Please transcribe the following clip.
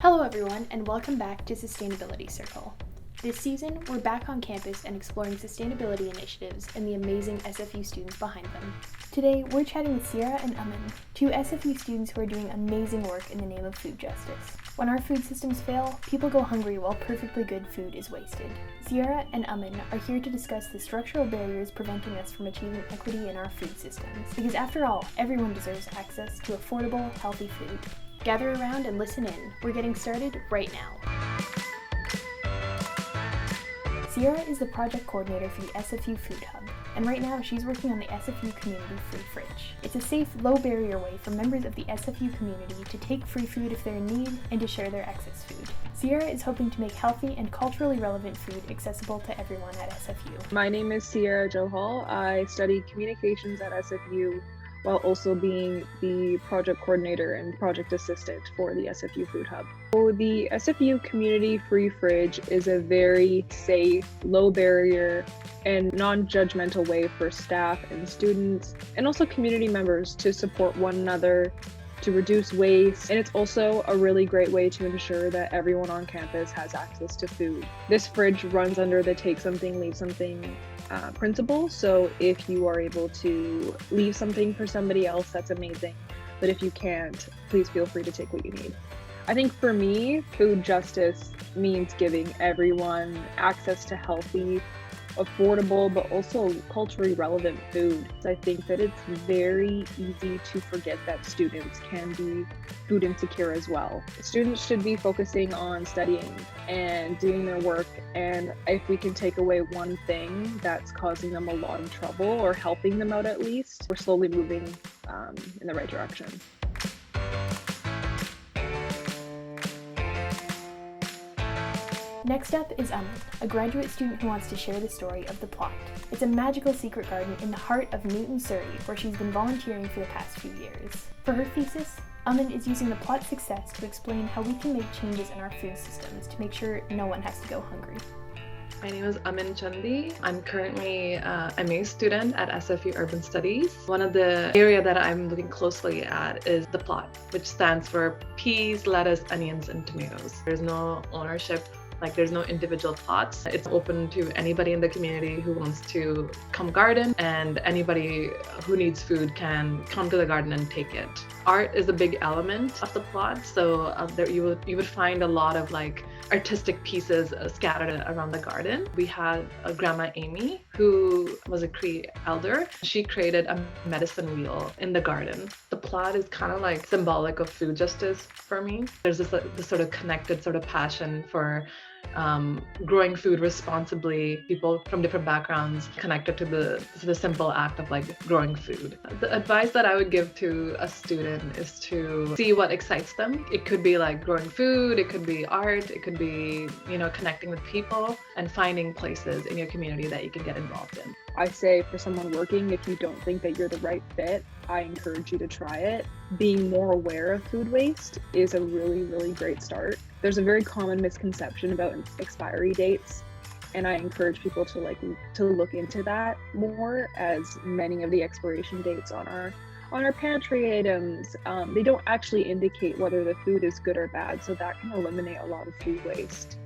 Hello everyone, and welcome back to Sustainability Circle. This season, we're back on campus and exploring sustainability initiatives and the amazing SFU students behind them. Today, we're chatting with Cierra and Aman, two SFU students who are doing amazing work in the name of food justice. When our food systems fail, people go hungry while perfectly good food is wasted. Cierra and Aman are here to discuss the structural barriers preventing us from achieving equity in our food systems. Because after all, everyone deserves access to affordable, healthy food. Gather around and listen in. We're getting started right now. Cierra is the project coordinator for the SFU Food Hub, and right now she's working on the SFU Community Free Fridge. It's a safe, low-barrier way for members of the SFU community to take free food if they're in need and to share their excess food. Cierra is hoping to make healthy and culturally relevant food accessible to everyone at SFU. My name is Cierra Johal. I study communications at SFU while also being the project coordinator and project assistant for the SFU Food Hub. So the SFU Community Free Fridge is a very safe, low barrier, and non-judgmental way for staff and students and also community members to support one another, to reduce waste, and it's also a really great way to ensure that everyone on campus has access to food. This fridge runs under the take something, leave something principle, so if you are able to leave something for somebody else, that's amazing, but if you can't, please feel free to take what you need. I think for me, food justice means giving everyone access to healthy, affordable, but also culturally relevant food. I think that it's very easy to forget that students can be food insecure as well. Students should be focusing on studying and doing their work, and if we can take away one thing that's causing them a lot of trouble or helping them out at least, we're slowly moving in the right direction. Next up is Aman, a graduate student who wants to share the story of The Plot. It's a magical secret garden in the heart of Newton, Surrey, where she's been volunteering for the past few years. For her thesis, Aman is using the plot's success to explain how we can make changes in our food systems to make sure no one has to go hungry. My name is Aman Chandi. I'm currently a MA student at SFU Urban Studies. One of the area that I'm looking closely at is the plot, which stands for peas, lettuce, onions, and tomatoes. There's no ownership. There's no individual plots. It's open to anybody in the community who wants to come garden, and anybody who needs food can come to the garden and take it. Art is a big element of the plot, so there you would find a lot of artistic pieces scattered around the garden. We had a Grandma Amy, who was a Cree elder. She created a medicine wheel in the garden. The plot is kind of symbolic of food justice for me. There's this sort of connected sort of passion for growing food responsibly, people from different backgrounds connected to the simple act of growing food. The advice that I would give to a student is to see what excites them. It could be growing food, it could be art, it could be, connecting with people and finding places in your community that you can get involved in. I say for someone working, if you don't think that you're the right fit, I encourage you to try it. Being more aware of food waste is a really, really great start. There's a very common misconception about expiry dates, and I encourage people to look into that more, as many of the expiration dates on our pantry items, they don't actually indicate whether the food is good or bad, so that can eliminate a lot of food waste.